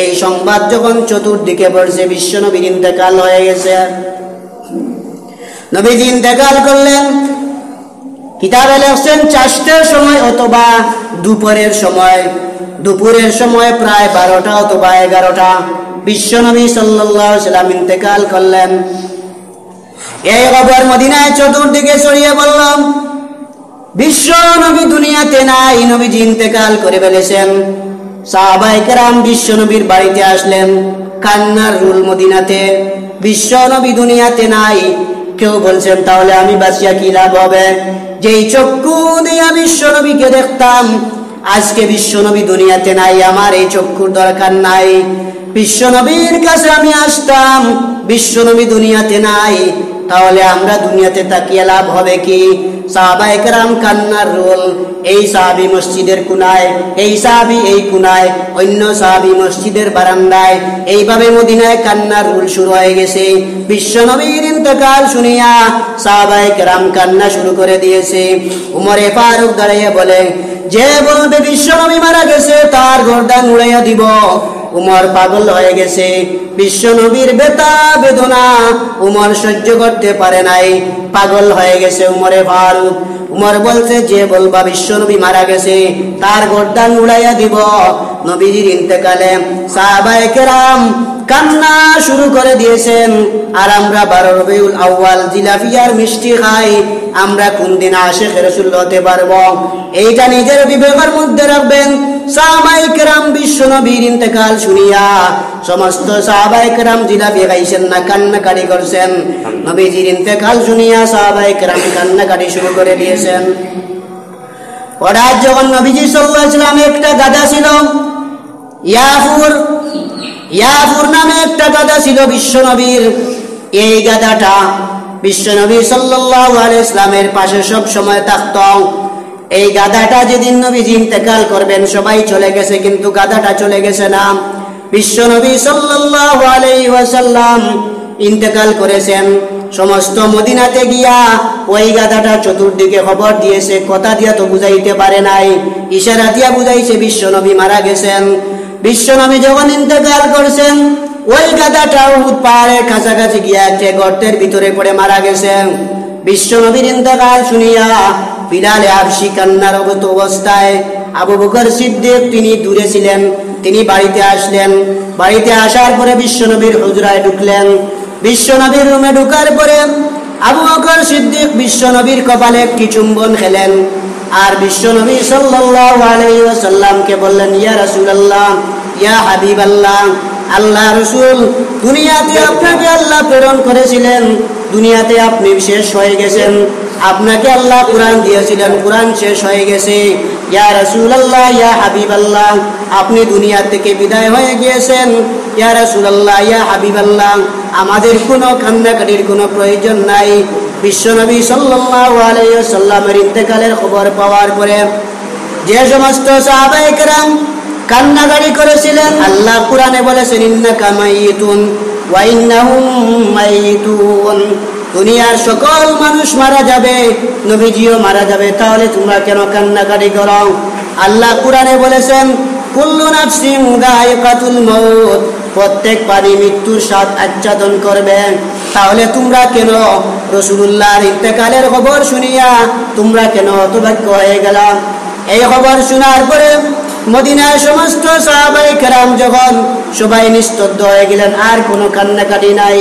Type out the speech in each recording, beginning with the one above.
এই সংবাদ যখন চতুর্দিকে পড়ছে বিশ্বনবীর ইন্তেকাল হয়ে গেছে। নবীজি ইন্তেকাল করলেন। কিতাবে লেখছেন 4টার সময় অথবা দুপুরের সময় প্রায় 12টা অথবা 11টা বিশ্বনবী সাল্লাল্লাহু আলাইহি ওয়াসাল্লাম ইন্তেকাল করলেন। এই খবর মদিনায় চতুর্দিকে ছড়িয়ে পড়ল। বিশ্বনবী দুনিয়াতে নাই, নবীজি ইন্তেকাল করে ফেলেছেন। সাহাবায়ে কেরাম বিশ্বনবীর বাড়িতে আসলেন, কান্নার রুল মদিনাতে। বিশ্বনবী দুনিয়াতে নাই। কেউ বলছেন তাহলে আমি বাঁচিয়া কি লাভ হবে? যেই চক্ষু দিয়া বিশ্বনবীকে দেখতাম, আজকে বিশ্বনবী দুনিয়াতে নাই, আমার এই চক্ষুর দরকার নাই। বিশ্বনবীর কাছে আমি আসতাম, বিশ্বনবী দুনিয়াতে নাই, তাহলে আমরা দুনিয়াতে তাকিয়ে লাভ হবে কি? সাহাবায়ে কেরাম কান্নার রোল। এই সাহাবী মসজিদের কোনায়, এই সাহাবী এই কোনায়, অন্য সাহাবী মসজিদের বারান্দায়, এইভাবে মদিনায় কান্নার রোল শুরু হয়ে গেছে। বিশ্বনবীর ইন্তেকাল শুনিয়া সাহাবায়ে কেরাম কান্না শুরু করে দিয়েছে। উমরে ফারুক দাঁড়িয়ে বলে, যে বলবে বিশ্বনবী মারা গেছে তার গর্দান উড়াইয়া দিব। উমর পাগল হয়ে গেছে। বিশ্বনবীর ব্যথা বেদনা উমর সহ্য করতে পারে নাই, পাগল হয়ে গেছে উমরে ফারুক। উমর বলছে, যে বলবা বিশ্বনবী মারা গেছে তার গর্দান উড়াইয়া দিব। নবীজির ইন্তেকালে সাহাবায়ে কেরাম কান্না শুরু করে দিয়েছেন। আর আমরা 12 রবিউল আউয়াল জিলাপি আর মিষ্টি খাই, আমরা কোন দিন আশিক রাসূল হতে পারবো? এইটা নিজের বিবেকের মধ্যে রাখবেন। সাহাবায়ে কেরাম বিশ্বনবীর ইন্তেকাল শুনিয়া সমস্ত সাহাবায়ে কেরাম জিলাপি খাইছেন না, কান্নাকাটি করছেন। নবীজির ইন্তেকাল শুনিয়া সাহাবায়ে কেরাম কান্নাকাটি শুরু করে দিয়েছেন। হঠাৎ যখন নবীজি সাল্লাল্লাহু আলাইহি ওয়াসাল্লাম একটা গাধা ছিল, ইয়াফুর নামে একটা গাধা ছিল বিশ্বনবীর। এই গাধাটা বিশ্বনবী সাল্লাল্লাহু আলাইহি ওয়াসাল্লামের পাশে সব সময় থাকত। এই গাধাটা যেদিন নবীজি ইন্তেকাল করবেন সবাই চলে গেছে, কিন্তু গাধাটা চলে গেছে না। বিশ্বনবী সাল্লাল্লাহু আলাইহি ওয়াসাল্লাম ইন্তেকাল করেছেন। সমস্ত মদিনাতে গিয়া ওই গাধাটা চতুর্দিকে খবর দিয়েছে। কথা দিয়া তো বুঝাইতে পারে নাই, ইশারা দিয়া বুঝাইছে বিশ্বনবী মারা গেছেন। বিশ্বনবী যখন ইন্তেকাল করছেন, ওই গাধাটা উহুদ পাহাড়ের কাছাকাছি গিয়া একটা গর্তের ভিতরে পড়ে মারা গেছেন। বিশ্বনবীর ইন্তেকাল শুনিয়া বিলাল হাবশী কান্নার অবস্থায়, আবু বকর সিদ্দিক তিনি দূরে ছিলেন, তিনি বাড়িতে আসলেন। বাড়িতে আসার পরে বিশ্বনবীর হুজরায় ঢুকলেন। বিশ্বনবীর রুমে ঢুকার পরে আবু বকর সিদ্দিক বিশ্বনবীর কপালে একটি চুম্বন খেলেন। আর বিশ্বনবী সাল্লাল্লাহু আলাইহি ওয়াসাল্লামকে বললেন, ইয়া রাসূলুল্লাহ, ইয়া হাবিবাল্লাহ, আল্লাহ রাসূল, দুনিয়াতে আপনাকে আল্লাহ প্রেরণ করেছিলেন, দুনিয়াতে আপনি শেষ হয়ে গেছেন। আপনাকে আল্লাহ কুরআন দিয়েছিলেন, কুরআন শেষ হয়ে গেছে। ইয়া রাসূলুল্লাহ, ইয়া হাবিবাল্লাহ, আপনি দুনিয়া থেকে বিদায় হয়ে গিয়েছেন। ইয়া রাসূলুল্লাহ, ইয়া হাবিবাল্লাহ, আমাদের কোনো কান্নাকাটির কোনো প্রয়োজন নাই। বিশ্বনবী সাল্লাল্লাহু আলাইহি ওয়াসাল্লামের ইন্তেকালের খবর পাওয়ার পরে যে সমস্ত সাহাবায়ে কেরাম কান্নাকাটি করেছিলেন, আল্লাহ কুরআনে বলেছেন, ইন্নাকা মাইয়িতুন ওয়া ইন্নাহুম মাইয়িতুন, দুনিয়ার সকল মানুষ মারা যাবে, নবীজিও মারা যাবে, তাহলে তোমরা কেন কান্নাকাটি করো? আল্লাহ কুরআনে বলেছেন, কুল্লু নাফসিন যায়িকাতুল মাউত, প্রত্যেক প্রাণী মৃত্যুর স্বাদ আচ্ছাদন করবে, তাহলে তোমরা কেন রাসূলুল্লাহর ইন্তেকালের খবর শুনিয়া তোমরা কেন হতভাগ্য হয়ে গেলা? এই খবর শোনার পরে মদিনার সমস্ত সাহাবায়ে কেরাম যখন সবাই নিস্তব্ধ হয়ে গেলেন, আর কোনো কান্নাকাটি নাই।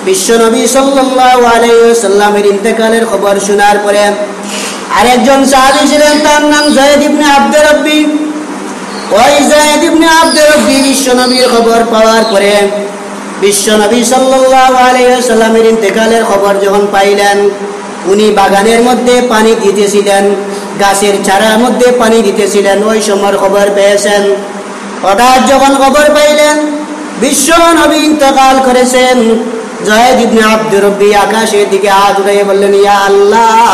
বিশ্বনবী সাল্লাল্লাহু আলাইহি ওয়াসাল্লামের ইন্তেকালের খবর শোনার পরে আরেকজন সাহাবী ছিলেন, তার নাম যায়েদ ইবনে আব্দুর রাব্বি। ওই যায়েদ ইবনে আব্দুর রাব্বি বিশ্বনবীর খবর পাওয়ার পরে বিশ্বনবী সাল্লাল্লাহু আলাইহি ওয়াসাল্লামের ইন্তেকালের খবর যখন পাইলেন, উনি বাগানের মধ্যে পানি দিতেছিলেন, গাছের চারার মধ্যে পানি দিতেছিলেন, ওই সময় খবর পেয়েছেন। হঠাৎ যখন খবর পাইলেন বিশ্বনবী ইন্তেকাল করেছেন, যায়েদ ইবনে আব্দুর রাব্বি আকাশের দিকে হাত উঠিয়ে বললেন, ইয়া আল্লাহ,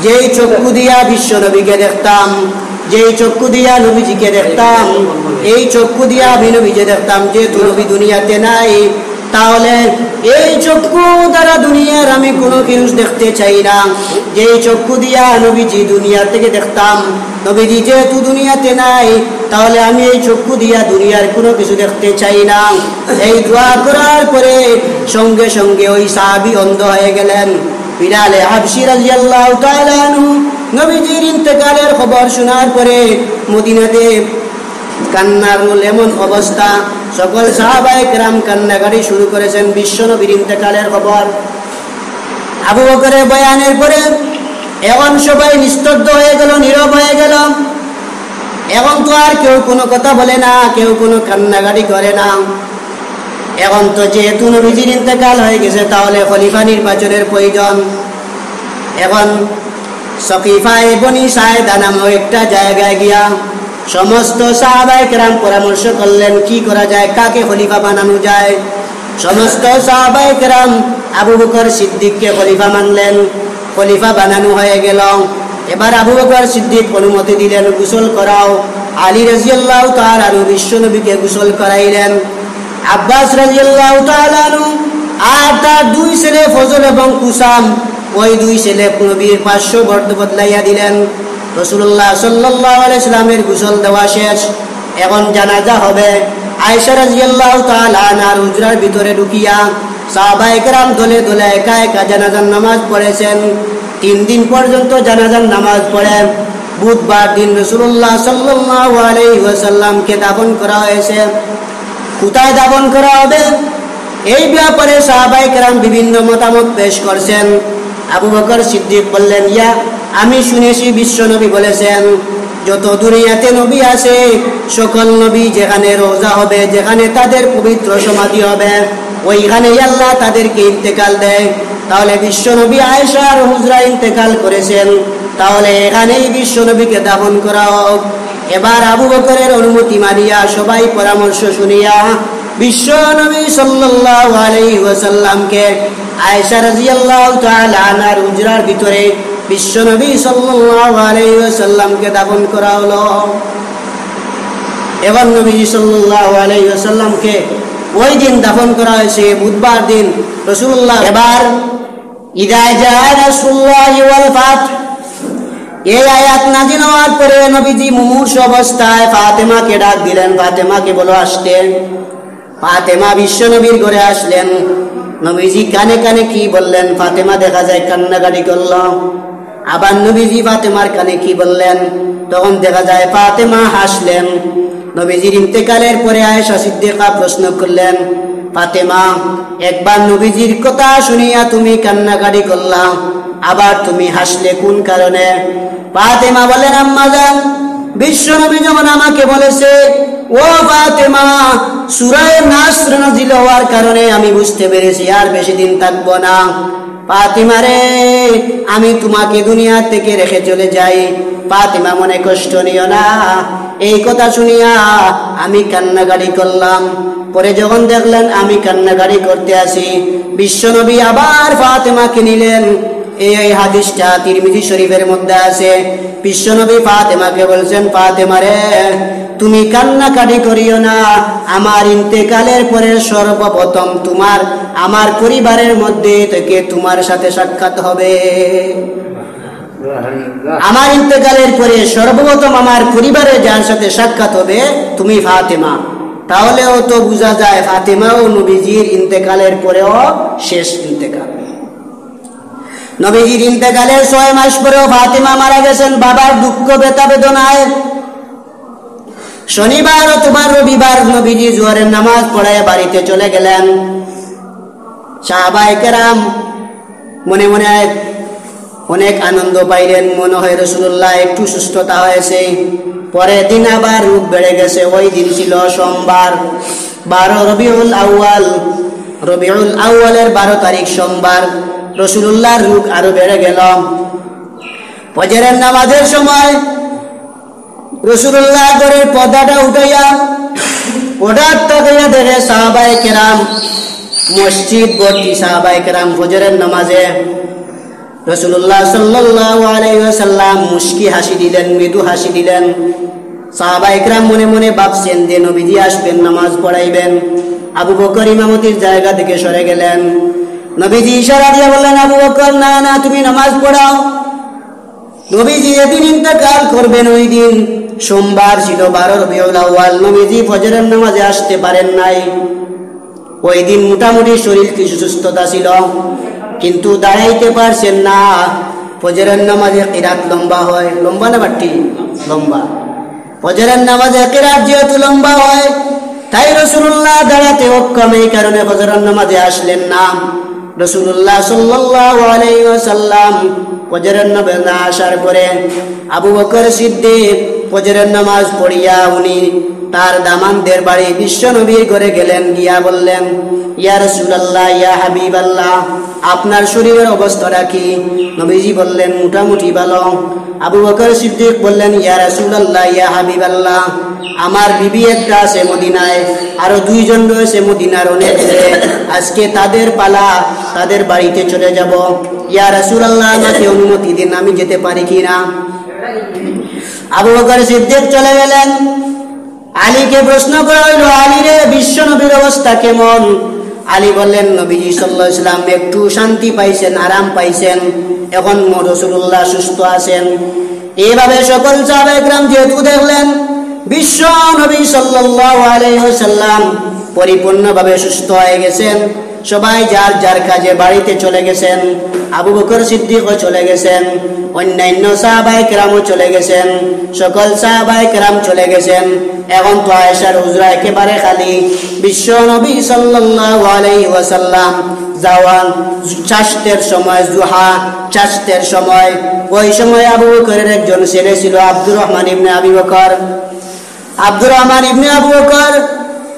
যেই চক্ষু দিয়া বিশ্বনবীকে দেখতাম, যেই চক্ষু দিয়া নবীজিকে দেখতাম, এই চক্ষু দিয়া আমি নবীকে দেখতাম, যেহেতু নবী দুনিয়াতে নাই, তাহলে এই চক্ষু দ্বারা দুনিয়ার আমি কোনো কিছু দেখতে চাই না। যেই চক্ষু দিয়া নবীজি দুনিয়া থেকে দেখতাম, নবীজি যেহেতু দুনিয়াতে নাই, তাহলে আমি এই চক্ষু দিয়া দুনিয়ার কোনো কিছু দেখতে চাই না। এই দোয়া করার পরে সঙ্গে সঙ্গে ওই সাহাবী অন্ধ হয়ে গেলেন। বিলাল হাবশী রাদিয়াল্লাহু তাআলা আনহু নবীজির ইন্তেকালের খবর শোনার পরে মদিনাতে কান্নার এমন অবস্থা, সকল সাহাবায়ে কেরাম কান্নাকাটি শুরু করেছেন বিশ্বনবীর ইন্তেকালের খবর। আবু বকরের বয়ানের পরে এখন সবাই নিস্তব্ধ হয়ে গেল, নীরব হয়ে গেল। এখন তো আর কেউ কোনো কথা বলে না, কেউ কোনো কান্নাকাটি করে না। এখন তো যেহেতু নবীজির ইন্তেকাল হয়ে গেছে, তাহলে খলিফা নির্বাচনের প্রয়োজন। এখন সকিফায়ে বনি সায়েদা নামক একটা জায়গায় গিয়া সমস্ত সাহাবায়ে কেরাম পরামর্শ করলেন কি করা যায়, কাকে খলিফা বানানো যায়। সমস্ত সাহাবায়ে কেরাম আবু বকর সিদ্দিককে খলিফা মানলেন। খলিফা বানানো হয়ে গেল। এবার আবু বকর সিদ্দিক অনুমতি দিলেন, গোসল করাও। আলী রাদিয়াল্লাহু তাআলা আনহু বিশ্বনবীকে গোসল করাইলেন। আব্বাস রাদিয়াল্লাহু তাআলা আনহু আর তার দুই ছেলে ফজল এবং কুসাম, ওই দুই ছেলে নবীর 500 বর্দ বদলাইয়া দিলেন। রাসূলুল্লাহ সাল্লাল্লাহু আলাইহি সাল্লামের গোসল দেওয়া শেষ, এখন জানাজা হবে। আয়েশা রাদিয়াল্লাহু তাআলা আনহার হুজরার ভিতরে ঢুকিয়া সাহাবায়ে কেরাম দলে দলে একা একা জানাজার নামাজ পড়েছেন। 3 দিন পর্যন্ত জানাজার নামাজ পড়ে বুধবার দিন রাসূলুল্লাহ সাল্লাল্লাহু আলাইহি ওয়াসাল্লামকে দাফন করা হয়েছে। কোথায় দাফন করা হবে এই ব্যাপারে সাহাবায়ে কেরাম বিভিন্ন মতামত পেশ করছেন। আবু বকর সিদ্দিক বললেন, ইয়া আমি শুনেছি বিশ্বনবী বলেছেন যত দুনিয়াতে নবী আছে সকল নবী যেখানে রওজা হবে, যেখানে তাদের পবিত্র সমাধি হবে, ওইখানে আল্লাহ তাদেরকে ইন্তেকাল দেয়। তাহলে বিশ্বনবী আয়েশার হুজরা ইন্তেকাল করেছেন, তাহলে এখানেই বিশ্বনবীকে দাফন করা হোক। এবার আবু বকরের অনুমতি মানিয়া সবাই পরামর্শ শুনিয়া বিশ্বনবী সাল্লাল্লাহু আলাইহি ওয়াসাল্লামকে আয়েশা রাদিয়াল্লাহু তাআলা আনহার হুজরার ভিতরে বিশ্বনবী সাল্লাল্লাহু আলাইহি ওয়াসাল্লামকে দাফন করা হলো। এবার নবী সাল্লাল্লাহু আলাইহি ওয়াসাল্লামকে ওই দিন দাফন করা হয়েছে বুধবার দিন। রাসূলুল্লাহ এবার ইদা জাআ রাসূলুল্লাহি ওয়াল ফাত এই আয়াত নাযিল হওয়ার পরে নবীজি মুমূর্ষু অবস্থায় ফাতেমাকে ডাক দিলেন, ফাতেমাকে বলো আসতে। ফাতেমা বিশ্বনবীর ঘরে আসলেন। নবীজি কানে কানে কি বললেন, ফাতেমা দেখা যায় কান্নাকাটি করল। আবার নবীজি ফাতেমার কানে কি বললেন, তখন দেখা যায় ফাতেমা হাসলেন। নবীজির ইন্তেকালের পরে আয়েশা সিদ্দিকা প্রশ্ন করলেন, ফাতেমা একবার নবীজির কথা শুনিয়া তুমি কান্নাকাটি করলা, আবার তুমি হাসলে কোন কারণে? ফাতেমা বলেন, আম্মাজান বিশ্বনবী যখন আমাকে বলেছে ও ফাতেমা সূরা নাসর নাযিল হওয়ার কারণে আমি বুঝতে পেরেছি আর বেশি দিন থাকবো না। ফাতেমা রে আমি তোমাকে দুনিয়া থেকে রেখে চলে যাই। ফাতেমা মনে কষ্ট নিও না। এই কথা শুনিয়া আমি কান্নাকাটি করলাম। পরে যখন দেখলেন আমি কান্নাকাটি করতে আসি, বিশ্বনবী আবার ফাতেমাকে নিলেন। এই হাদিসটা তিরমিজি শরীফের মধ্যে আছে। বিশ্বনবী ফাতেমাকে বলছেন, ফাতেমা রে তুমি কান্নাকাটি করিও না, আমার ইন্তেকালের পরে সর্বপ্রথম তোমার আমার পরিবারের মধ্যে থেকে তোমার সাথে সাক্ষাৎ হবে। আমার ইন্তেকালের পরে সর্বপ্রথম আমার পরিবারে যার সাথে সাক্ষাৎ হবে তুমি ফাতেমা। তাহলেও তো বোঝা যায় ফাতেমাও নবীজির ইন্তেকালের পরেও শেষ ইন্তেকাল। নবীজির ইন্তেকালের 6 মাস পরেও ফাতেমা মারা গেছেন বাবার দুঃখ ব্যথা বেদনায়। শনিবার অথবা রবিবার নবীজি জোহরের নামাজ পড়ায় বাড়িতে চলে গেলেন। সাহাবায়ে কেরাম মনে মনে অনেক আনন্দ পাইলেন, মনে হয় রাসূলুল্লাহ একটু সুস্থতা হয়েছে। পরের দিন আবার রোগ বেড়ে গেছে। ওই দিন ছিল সোমবার 12 রবিউল আউয়াল। রবিউল আউয়ালের 12 তারিখ সোমবার। রাসূলুল্লাহর রোগ আরো বেড়ে গেল। ফজরের নামাজের সময় রাসূলুল্লাহ ঘরের পর্দাটা উঠাইয়া হঠাৎ তাকিয়ে দেখে সাহাবায়ে কেরাম মসজিদ ভর্তি সাহাবায়ে কেরাম ফজরের নামাজে। রাসূলুল্লাহ সাল্লাল্লাহু আলাইহি ওয়াসাল্লাম মুস্কি হাসি দিলেন, মৃদু হাসি দিলেন। সাহাবায়ে কেরাম মনে মনে ভাবছেন যে নবীজি আসবেন, নামাজ পড়াইবেন। আবু বকর ইমামতির জায়গা থেকে সরে গেলেন। নবীজি ইশারা দিয়ে বললেন, আবু বকর না না, তুমি নামাজ পড়াও। নবীজি এদিন ইন্তেকাল করবেন। ওই দিন সোমবার ছিল, 12 রবিউল আউয়াল। নবীজি ফজরের নামাজে আসতে পারেন নাই। ওই দিন মোটামুটি শরীর কিছু সুস্থতা ছিল, কিন্তু দাঁড়াইতে পারছেন না। ফজরের নামাজে কিরাত লম্বা হয়, লম্বা না বাটি লম্বা। ফজরের নামাজে কিরাত যেহেতু লম্বা হয়, তাই রাসূলুল্লাহ দাঁড়াতে অক্ষম, এই কারণে ফজরের নামাজে আসলেন না। রাসূলুল্লাহ সাল্লাল্লাহু আলাইহি ওয়াসাল্লাম ফজরের নামাজে না আসার পরে আবু বকর সিদ্দিক ফজরের নামাজ পড়িয়া উনি তার দামানদের বাড়ি বিশ্ব নবীর ঘরে গেলেন। গিয়া বললেন, ইয়া রাসূলুল্লাহ, ইয়া হাবিবাল্লাহ, আপনার শরীরের অবস্থাটা কি? নবীজি বললেন, মোটামুটি ভালো। আবু বকর সিদ্দিক বললেন, ইয়া রাসূলুল্লাহ, ইয়া হাবিবাল্লাহ, আমার বিবি একটা আছে মদিনায়, আরো 2 জন রয়েছে মদিনার অনেক দূরে। আজকে তাদের পালা, তাদের বাড়িতে চলে যাব। ইয়া রাসূলুল্লাহ, আমাকে অনুমতি দিন, আমি যেতে পারি কিনা? আবু বকর সিদ্দিক চলে গেলেন। আলীকে প্রশ্ন করা হইল, আলী রে, বিশ্ব নবীর অবস্থা কেমন? আলী বললেন, নবীজি সাল্লাল্লাহু আলাইহি ওয়াসাল্লাম একটু শান্তি পাইছেন, আরাম পাইছেন, এখন রাসূলুল্লাহ সুস্থ আছেন। এইভাবে সকল সাহাবায়ে কেরাম যেহেতু দেখলেন বিশ্ব নবী সাল্লাল্লাহু আলাইহি ওয়াসাল্লাম পরিপূর্ণভাবে সুস্থ হয়ে গেছেন, সবাই যার যার কাজে বাড়িতে চলে গেছেন। আবু বকর সিদ্দিকও চলে গেছেন, অন্যান্য সাহাবায়ে কেরামও চলে গেছেন, সকল সাহাবায়ে কেরাম চলে গেছেন। এখন তো আয়েশার হুজরা একেবারে খালি। বিশ্ব নবী সাল্লাল্লাহু আলাইহি ওয়াসাল্লাম জাওয়ান চাষতের সময়, জুহা চাষতের সময়, ওই সময় আবু বকরের একজন ছেলে ছিল আব্দুর রহমান ইবনে আবি বকর। আব্দুর রহমান ইবনে আবু বকর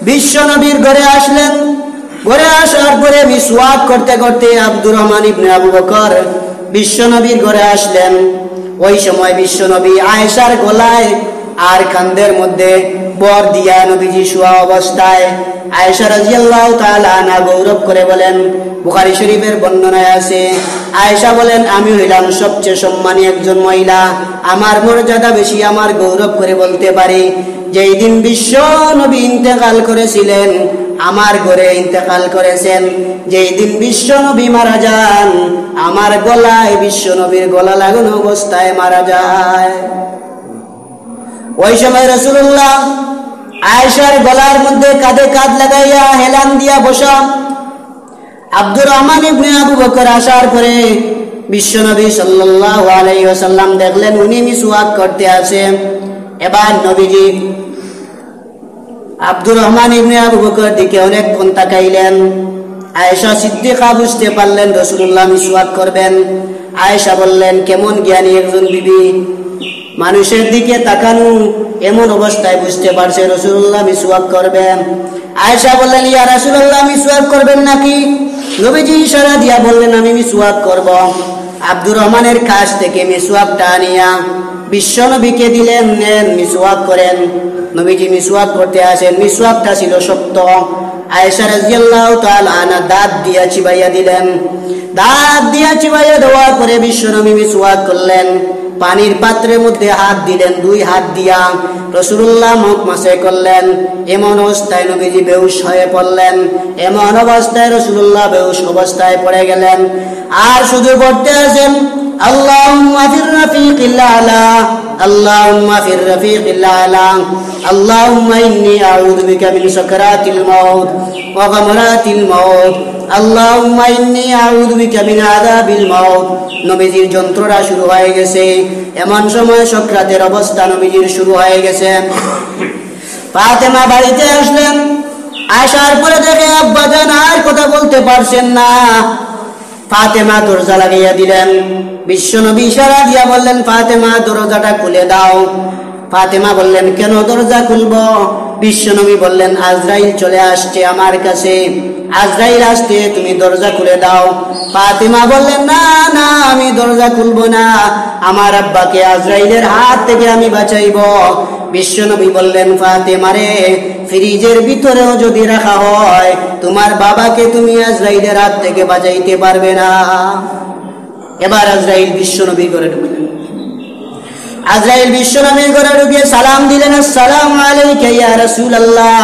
বিশ্ব নবীর ঘরে আসলেন। ঘরে আসার পরে মিসওয়াক করতে করতে আব্দুর রহমান ইবনে আবু বকর বিশ্ব নবীর ঘরে আসলেন। ওই সময় বিশ্ব নবী আয়েশার গলায় আর কাঁধের মধ্যে বর দিয়া নবীজি শোয়া অবস্থায়। আয়েশা রাদিয়াল্লাহু তাআলা আনহা গৌরব করে বলেন, বুখারী শরীফের বর্ণনায় আছে, আয়েশা বলেন, আমি হইলাম সবচেয়ে সম্মানী একজন মহিলা, আমার মর্যাদা বেশি, আমার গৌরব করে বলতে পারি যেই দিন বিশ্ব নবী ইন্তেকাল করেছিলেন, আমার ঘরে ইন্তেকাল করেছেন। যেই দিন বিশ্ব নবী মারা যান, আমার গলায় বিশ্ব নবীর গলা লাগানো অবস্থায় মারা যায়। ওই সময় রাসূলুল্লাহ আয়েশার গলার মধ্যে কাঁধে কাঁধ লাগাইয়া হেলান দিয়া বসা। আব্দুর রহমান ইবনে আবু বকর আসার পরে বিশ্বনবী সাল্লাল্লাহু আলাইহি ওয়াসাল্লাম দেখলেন উনি মিসওয়াক করতে আছে। এবার নবীজি আব্দুর রহমান ইবনে আবু বকর দিকে অনেকক্ষণ তাকাইলেন। আয়েশা সিদ্দিকা বুঝতে পারলেন রাসূলুল্লাহ মিসওয়াক করবেন। আয়েশা বললেন, কেমন জ্ঞানী একজন বিবি, মানুষের দিকে তাকানো এমন অবস্থায় বুঝতে পারছে রাসূলুল্লাহ মিসওয়াক করবেন। আয়েশা বললেন, ইয়া রাসূলুল্লাহ মিসওয়াক করবেন নাকি? নবীজি ইশারা দিয়া বললেন, আমি মিসওয়াক করব। আব্দুর রহমানের কাছ থেকে মিসওয়াকটা আনিয়া বিশ্ব নবীকে দিলেন, নেন মিসওয়াক করেন। নবীজি মিসওয়াক করতে আসেন, মিসওয়াকটা ছিল শক্ত। আয়েশা রাদিয়াল্লাহু তাআলা আনহা দাঁত দিয়া চিবাইয়া দিলেন। দাঁত দিয়া চিবাইয়া দেওয়ার পরে বিশ্ব নবী মিসওয়াক করলেন। পানির পাত্রের মধ্যে হাত দিলেন, 2 হাত দিয়া রাসূলুল্লাহ মুখ মাসে করলেন। এমন অবস্থায় নবীজি বেহুশ হয়ে পড়লেন। এমন অবস্থায় রাসূলুল্লাহ বেহুশ অবস্থায় পড়ে গেলেন। আর শুধু পড়তে আছেন, আল্লাহুম্মা ফির রাফিকিল আলা, আল্লাহুম্মা ফির রাফিকিল আলা, আল্লাহুম্মা ইন্নী আউযু বিকা মিন সাকরাতিল মাউত ওয়া গামরাতিল মাউত, আল্লাহুম্মা ইন্নী আউযু বিকা মিন আযাবিল মাউত। নবীজির যন্ত্রণা শুরু হয়ে গেছে। এমন সময় সাকরাতের অবস্থা নবীজির শুরু হয়ে গেছে। ফাতেমা বাড়িতে আসলেন। আসার পরে দেখে আব্বাজান আর কথা বলতে পারছেন না। ফাতেমা দরজা লাগিয়ে দিলেন। বিশ্বনবী ইশারা দিয়া বললেন, ফাতেমা দরজাটা খুলে দাও। ফাতেমা বললেন, কেন দরজা খুলবো? বিশ্বনবী বললেন, আজরাইল চলে আসছে আমার কাছে, আজরাইল আসতে তুমি দরজা খুলে দাও। ফাতেমা বললেন, না না, আমি দরজা খুলবো না, আমার আব্বাকে আজরাইলের হাত থেকে আমি বাঁচাইব। বিশ্বনবী বললেন, ফাতেমা রে, ফ্রিজের ভিতরেও যদি রাখা হয় তোমার বাবাকে তুমি আজরাইলের হাত থেকে বাঁচাইতে পারবে না। এবার আজরাইল বিশ্বনবীর ঘরে ঢুকলেন। আজরাইল বিশ্বনবীর ঘরে ঢুকে সালাম দিলেন, আসসালামু আলাইকা ইয়া রাসূলুল্লাহ।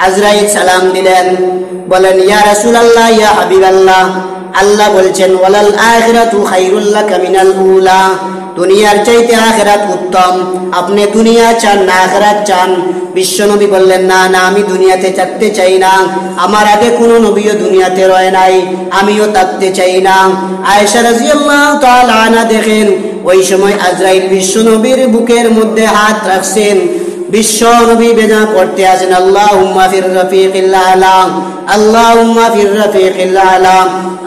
আজরাইল সালাম দিলেন, বলেন ইয়া রাসূলুল্লাহ, ইয়া হাবিবাল্লাহ, আল্লাহ বলছেন ওয়ালাল আখিরাতু খায়রুল লাকা মিনাল উলা, দুনিয়ার চাইতে আখিরাত উত্তম। আপনি দুনিয়া চান না আখিরাত চান? বিশ্বনবী বললেন না না, আমি দুনিয়াতে থাকতে চাই না, আমার আগে কোনো নবীও দুনিয়াতে রয় নাই, আমিও থাকতে চাই না। আয়েশা রাদিয়াল্লাহু তাআলা আনহা দেখেন ওই সময় আজরাইল বিশ্বনবীর বুকের মধ্যে হাত রাখছেন, বিশ্বনবী বেদনা পড়তে আছেন আল্লাহুম্মা ফির রাফিকিল আলা, আল্লাহুম্মা ফির রাফিকিল আলা,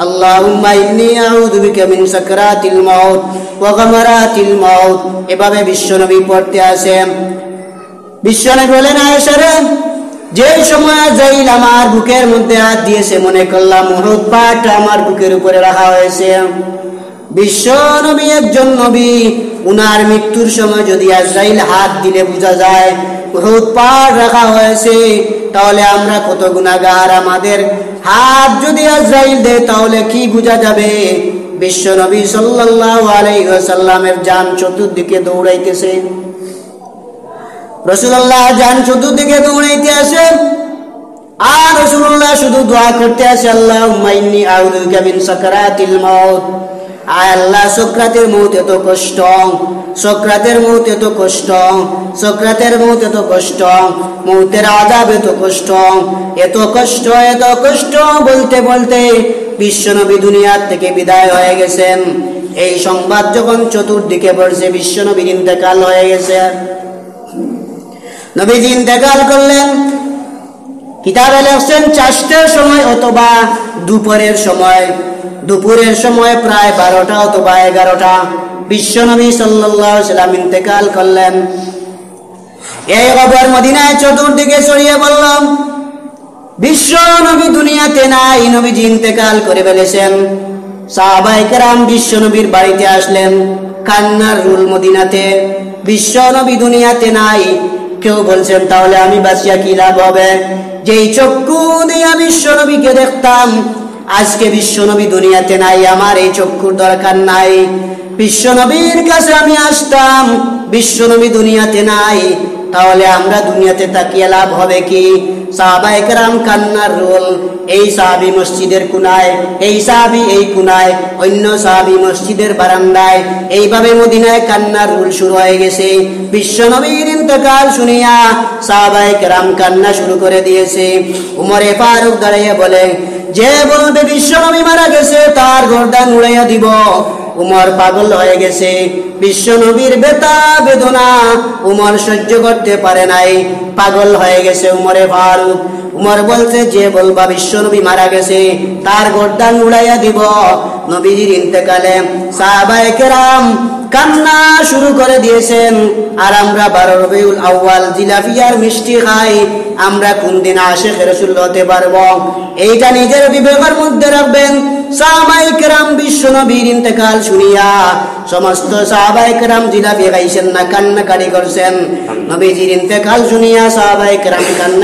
আল্লাহুম্মা ইন্নী আউযু বিকা মিন সাকরাতিল মাউত ওয়া গামারাতিল মাউত। এভাবে বিশ্বনবী পড়তে আছেন। বিশ্বনবী বলেন আয়েশা রে, যে সময় আজরাইল আমার বুকের মধ্যে হাত দিয়েছে মনে করলাম উহুদ পাহাড়টা আমার বুকের উপরে রাখা হয়েছে। বিশ্বনবী একজন নবী, উনার মৃত্যুর সময় যদি আজরাইল হাত দিলে বোঝা যায় উহুদ পাহাড় রাখা হয়েছে, তাহলে আমরা কত গুনাহগার। আমাদের হাত যদি আজরাইল দেয় তাহলে কি বোঝা যাবে? বিশ্বনবী সাল্লাল্লাহু আলাইহি ওয়াসাল্লামের জান চতুর্দিকে দৌড়াইতেছে, রাসূলুল্লাহ জান চতুর্দিকে দৌড়াইতে আসে, আর রাসূলুল্লাহ শুধু দোয়া করতে আসে আল্লাহুম্মা ইন্নী আউযু বিকা মিন সাকরাতিল মাউত। আয় আল্লাহ, সক্রাতের মউত এত কষ্ট, সক্রাতের মউত এত কষ্ট, সক্রাতের মউত এত কষ্ট, মউতের আযাব এত কষ্ট, এত কষ্ট, এত কষ্ট। বলতে বলতে বিশ্বনবী দুনিয়ার থেকে বিদায় হয়ে গেছেন। এই সংবাদ যখন চতুর্দিকে পড়ছে বিশ্বনবীর ইন্তেকাল হয়ে গেছে। নবীজি ইন্তেকাল করলেন, কিতাবে লেখছেন 4টার সময় অথবা দুপুরের সময়, দুপুরের সময় প্রায় 12টা অথবা 11টা বিশ্বনবী সাল্লাল্লাহু আলাইহি ওয়াসাল্লাম ইন্তেকাল করলেন। এই খবর মদিনায় চতুর্দিকে ছড়িয়ে পড়ল, বিশ্বনবী দুনিয়াতে নাই, নবীজি ইন্তেকাল করে ফেলেছেন। সাহাবায়ে কেরাম বিশ্বনবীর বাড়িতে আসলেন, কান্নার রুল মদিনাতে, বিশ্বনবী দুনিয়াতে নাই। কেউ বলছেন তাহলে আমি বাঁচিয়া কি লাভ হবে? যেই চক্ষু দিয়ে বিশ্বনবীকে দেখতাম, আজকে বিশ্বনবী দুনিয়াতে নাই, আমার এই চক্ষুর দরকার নাই। বিশ্বনবীর কাছে আমি আসতাম, বিশ্বনবী দুনিয়াতে নাই, তাহলে আমরা দুনিয়াতে তাকিয়ে লাভ হবে কি? সাহাবায়ে কেরাম কান্নার রোল। এই সাহাবী মসজিদের কোনায়, এই সাহাবী এই কোনায়, অন্য সাহাবী মসজিদের বারান্দায়, এইভাবে মদিনায় কান্নার রোল শুরু হয়ে গেছে। বিশ্বনবীর ইন্তেকাল শুনিয়া সাহাবায়ে কেরাম কান্না শুরু করে দিয়েছে। উমরে ফারুক দাঁড়িয়ে বলে, যে বলবে বিশ্বনবী মারা গেছে তার গর্দান উড়াইয়া দিব। উমর পাগল হয়ে গেছে, বিশ্বনবীর ব্যথা বেদনা উমর সহ্য করতে পারে নাই, পাগল হয়ে গেছে উমরে ফারুক। উমর বলছে, যে বলবা বিশ্বনবী মারা গেছে তার গর্দান উড়াইয়া দিব। নবীজির ইন্তেকালে সাহাবায়ে কেরাম কান্না শুরু করে দিয়েছেন। আর আমরা 12 রবিউল আউয়াল জিলাফিয়ার মিষ্টি খাই, আমরা কোন দিন আশিক রাসূল হতে পারবো? এইটা নিজের বিবেকের মধ্যে রাখবেন। সাহাবায়ে কেরাম বিশ্বনবীর ইন্তেকাল শুনিয়া সমস্ত সাহাবায়ে কেরাম জিলাফি খাইছেন না, কান্নাকাটি করছেন। নবীজির ইন্তেকাল শুনিয়া সাহাবায়ে কেরাম কান্না